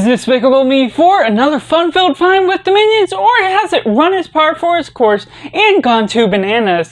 Is Despicable Me 4 another fun-filled find with the Minions, or has it run its par for its course and gone too bananas?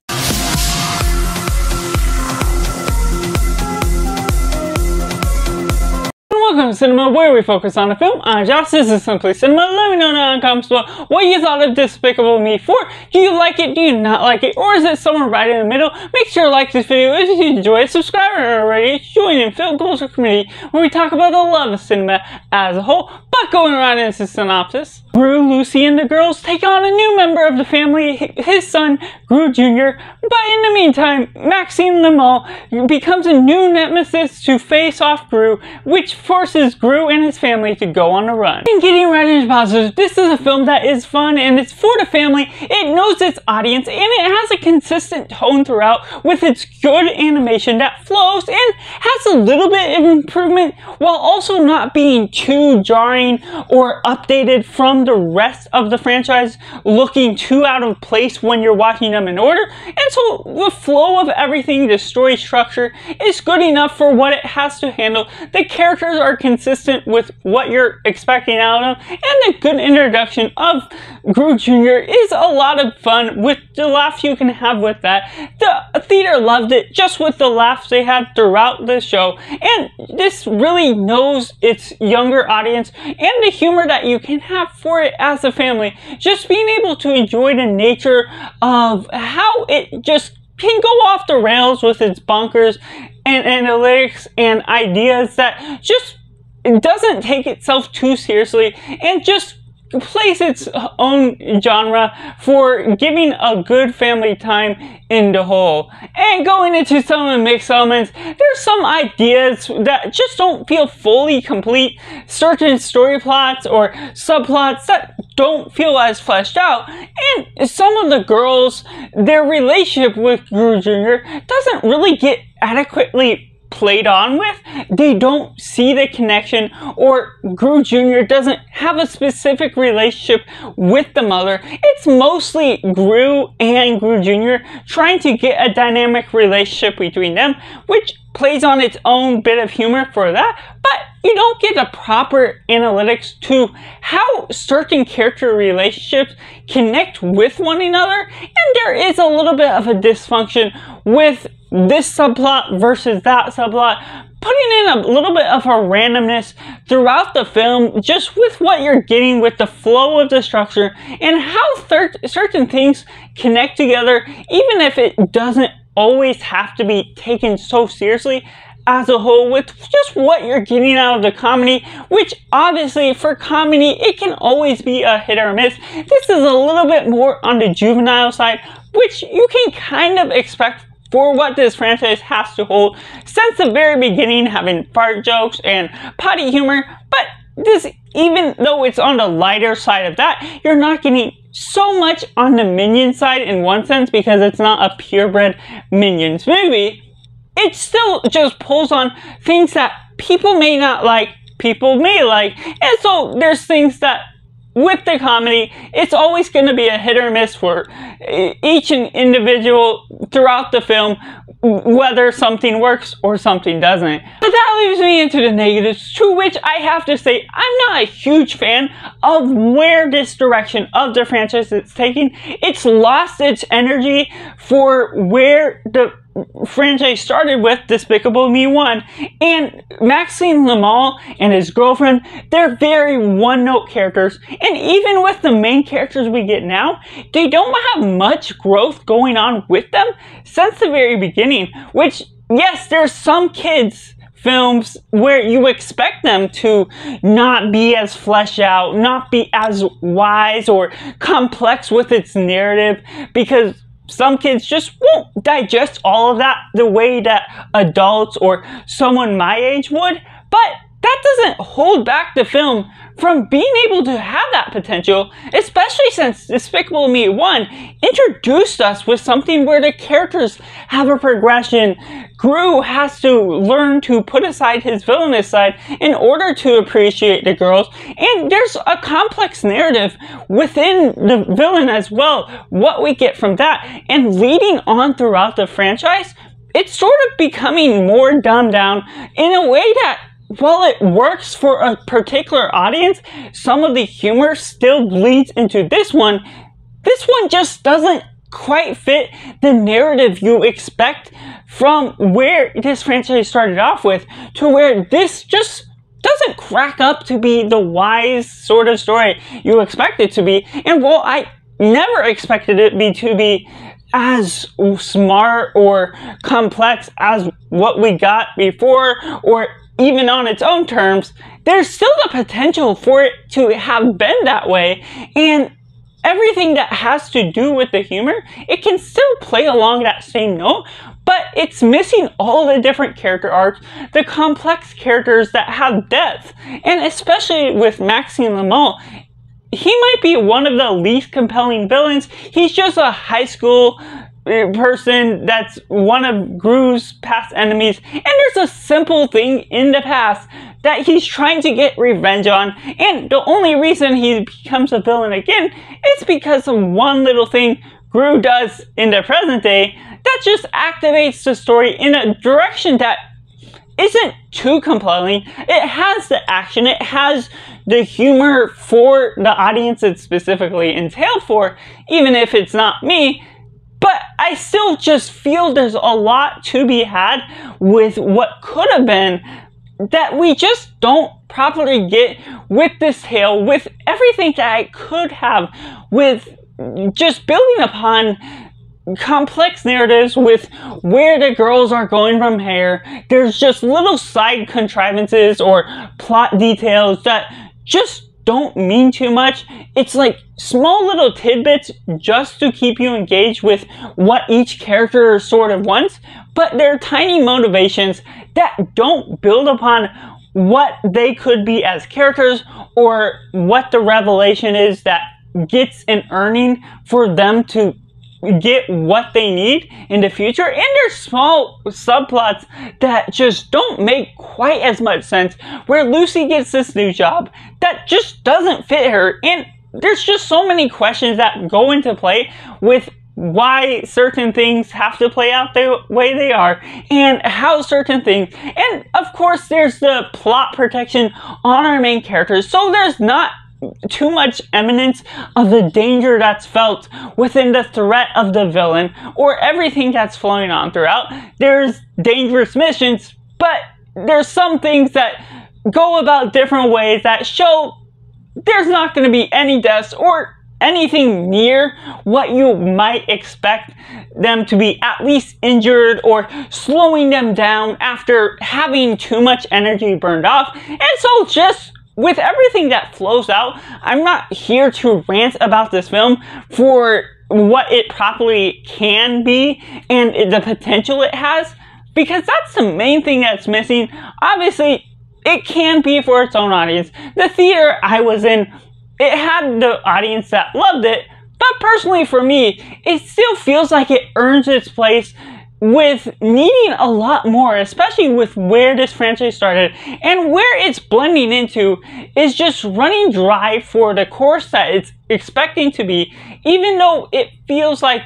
Welcome to Cinema, where we focus on a film. I'm Josh, this is Simply Cinema. Let me know down in the comments below what you thought of Despicable Me 4. Do you like it? Do you not like it? Or is it somewhere right in the middle? Make sure to like this video if you enjoy it. Subscribe if you're already. Join in Film Culture Community, where we talk about the love of cinema as a whole. But going right into synopsis. Gru, Lucy, and the girls take on a new member of the family, his son, Gru Jr. But in the meantime, Maxine Lemall becomes a new nemesis to face off Gru, which forces Gru and his family to go on a run. And getting right into positives, this is a film that is fun and it's for the family. It knows its audience and it has a consistent tone throughout with its good animation that flows and has a little bit of improvement while also not being too jarring or updated from the rest of the franchise, looking too out of place when you're watching them in order. And so the flow of everything, the story structure, is good enough for what it has to handle. The characters are consistent with what you're expecting out of them, and the good introduction of Gru Jr. is a lot of fun with the laughs you can have with that. The theater loved it just with the laughs they had throughout the show, and this really knows its younger audience and the humor that you can have for it as a family. Just being able to enjoy the nature of how it just can go off the rails with its bonkers and analytics and ideas that just doesn't take itself too seriously and just plays its own genre for giving a good family time in the whole. And going into some of the mixed elements, there's some ideas that just don't feel fully complete, certain story plots or subplots that don't feel as fleshed out, and some of the girls, their relationship with Gru Jr. doesn't really get adequately played on with. They don't see the connection, or Gru Jr. doesn't have a specific relationship with the mother. It's mostly Gru and Gru Jr. trying to get a dynamic relationship between them, which plays on its own bit of humor for that, but you don't get the proper analytics to how certain character relationships connect with one another, and there is a little bit of a dysfunction with this subplot versus that subplot, putting in a little bit of a randomness throughout the film, just with what you're getting with the flow of the structure and how certain things connect together, even if it doesn't always have to be taken so seriously as a whole, with just what you're getting out of the comedy, which obviously for comedy it can always be a hit or miss. This is a little bit more on the juvenile side, which you can kind of expect for what this franchise has to hold since the very beginning, having fart jokes and potty humor. But this, even though it's on the lighter side of that, you're not getting so much on the Minions side in one sense, because it's not a purebred Minions movie. It still just pulls on things that people may not like, people may like, and so there's things that with the comedy, it's always going to be a hit or miss for each individual throughout the film, whether something works or something doesn't. But that leaves me into the negatives, to which I have to say I'm not a huge fan of where this direction of the franchise is taking. It's lost its energy for where the franchise started with Despicable Me 1, and Maxine Lemall and his girlfriend, they're very one-note characters, and even with the main characters we get now, they don't have much growth going on with them since the very beginning, which, yes, there's some kids films where you expect them to not be as fleshed out, not be as wise or complex with its narrative, because some kids just won't digest all of that the way that adults or someone my age would. But that doesn't hold back the film from being able to have that potential, especially since Despicable Me 1 introduced us with something where the characters have a progression. Gru has to learn to put aside his villainous side in order to appreciate the girls, and there's a complex narrative within the villain as well, what we get from that, and leading on throughout the franchise, it's sort of becoming more dumbed down in a way that while it works for a particular audience, some of the humor still bleeds into this one. This one just doesn't quite fit the narrative you expect from where this franchise started off with to where this just doesn't crack up to be the wise sort of story you expect it to be. And while I never expected it to be as smart or complex as what we got before, or even on its own terms, there's still the potential for it to have been that way. And everything that has to do with the humor, it can still play along that same note, but it's missing all the different character arcs, the complex characters that have depth. And especially with Maxime Lemont, he might be one of the least compelling villains. He's just a high school person that's one of Gru's past enemies, and there's a simple thing in the past that he's trying to get revenge on, and the only reason he becomes a villain again is because of one little thing Gru does in the present day that just activates the story in a direction that isn't too compelling. It has the action, it has the humor for the audience it's specifically entailed for, even if it's not me. But I still just feel there's a lot to be had with what could have been that we just don't properly get with this tale, with everything that I could have, with just building upon complex narratives with where the girls are going from here. There's just little side contrivances or plot details that just don't mean too much. It's like small little tidbits just to keep you engaged with what each character sort of wants, but they're tiny motivations that don't build upon what they could be as characters or what the revelation is that gets an earning for them to get what they need in the future. And there's small subplots that just don't make quite as much sense, where Lucy gets this new job that just doesn't fit her, and there's just so many questions that go into play with why certain things have to play out the way they are, and how certain things, and of course there's the plot protection on our main characters, so there's not too much eminence of the danger that's felt within the threat of the villain or everything that's flowing on throughout. There's dangerous missions, but there's some things that go about different ways that show there's not going to be any deaths or anything near what you might expect them to be, at least injured or slowing them down after having too much energy burned off. And so just with everything that flows out, I'm not here to rant about this film for what it properly can be and the potential it has, because that's the main thing that's missing. Obviously, it can be for its own audience. The theater I was in, it had the audience that loved it, but personally for me, it still feels like it earns its place with needing a lot more, especially with where this franchise started and where it's blending into is just running dry for the course that it's expecting to be, even though it feels like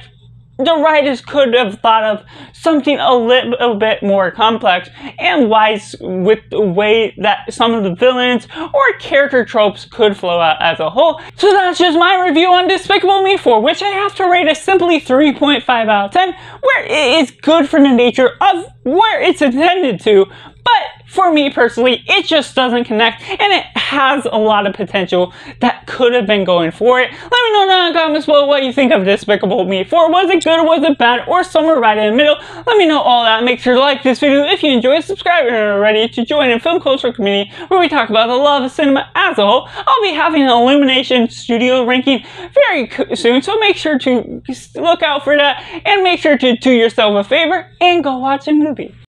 the writers could have thought of something a little bit more complex and wise with the way that some of the villains or character tropes could flow out as a whole. So that's just my review on Despicable Me 4, which I have to rate a simply 3.5 out of 10, where it is good for the nature of where it's intended to. But for me personally, it just doesn't connect, and it has a lot of potential that could have been going for it. Let me know down in the comments below what you think of Despicable Me 4. Was it good, or was it bad, or somewhere right in the middle? Let me know all that. Make sure to like this video if you enjoyed, subscribe if you're not already, to join a film culture community where we talk about the love of cinema as a whole. I'll be having an Illumination Studio ranking very soon, so make sure to look out for that, and make sure to do yourself a favor and go watch a movie.